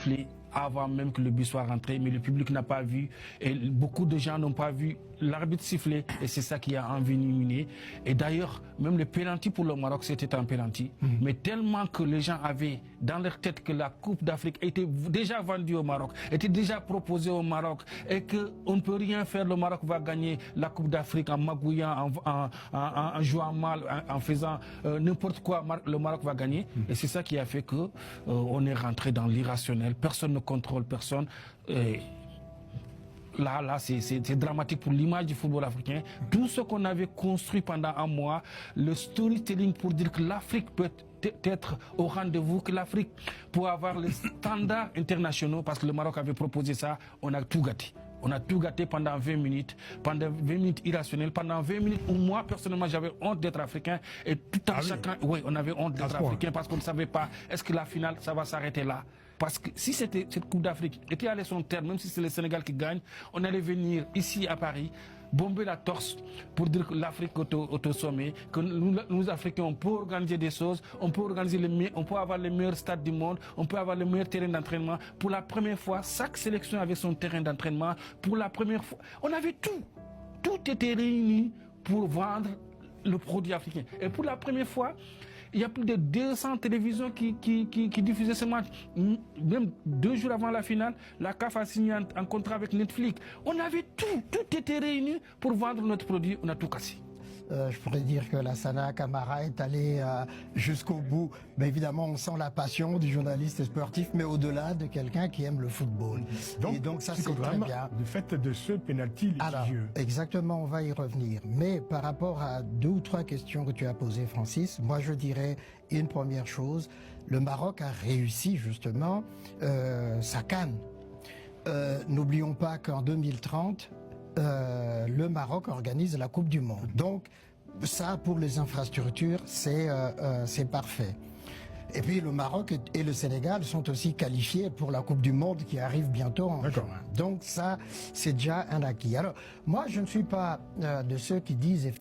sifflé avant même que le but soit rentré, mais le public n'a pas vu et beaucoup de gens n'ont pas vu l'arbitre siffler et c'est ça qui a envenimé. Et d'ailleurs, même le penalty pour le Maroc, c'était un penalty, mais tellement que les gens avaient dans leur tête que la Coupe d'Afrique était déjà vendue au Maroc, était déjà proposée au Maroc et qu'on ne peut rien faire, le Maroc va gagner la Coupe d'Afrique en magouillant, en jouant mal, en faisant n'importe quoi, le Maroc va gagner. Et c'est ça qui a fait que on est rentré dans l'irrationnel, personne ne contrôle personne. Là, c'est dramatique pour l'image du football africain. Tout ce qu'on avait construit pendant un mois, le storytelling pour dire que l'Afrique peut être au rendez-vous, que l'Afrique peut avoir les standards internationaux, parce que le Maroc avait proposé ça, on a tout gâté. On a tout gâté pendant 20 minutes irrationnelles, pendant 20 minutes où moi, personnellement, j'avais honte d'être africain et tout en chacun, oui, on avait honte d'être africain parce qu'on ne savait pas, est-ce que la finale, ça va s'arrêter là? Parce que si cette Coupe d'Afrique était allée son terme, même si c'est le Sénégal qui gagne, on allait venir ici à Paris, bomber la torse pour dire que l'Afrique est au sommet, que nous Africains, on peut organiser des choses, on peut avoir les meilleurs stades du monde, on peut avoir les meilleurs terrains d'entraînement. Pour la première fois, chaque sélection avait son terrain d'entraînement. Pour la première fois, on avait tout. Tout était réuni pour vendre le produit africain. Et pour la première fois, il y a plus de 200 télévisions qui diffusaient ce match. Même 2 jours avant la finale, la CAF a signé un contrat avec Netflix. On avait tout. Tout était réuni pour vendre notre produit. On a tout cassé. Je pourrais dire que Lassana Camara est allé jusqu'au bout. Mais évidemment, on sent la passion du journaliste sportif, mais au-delà de quelqu'un qui aime le football. Donc ça, c'est très bien. Le fait de ce pénalty litigieux. Exactement, on va y revenir. Mais par rapport à 2 ou 3 questions que tu as posées, Francis, moi je dirais une première chose. Le Maroc a réussi justement sa CAN. N'oublions pas qu'en 2030, le Maroc organise la Coupe du Monde. Donc, ça, pour les infrastructures, c'est parfait. Et puis, le Maroc et le Sénégal sont aussi qualifiés pour la Coupe du Monde qui arrive bientôt en juin. Donc, ça, c'est déjà un acquis. Alors, moi, je ne suis pas de ceux qui disent...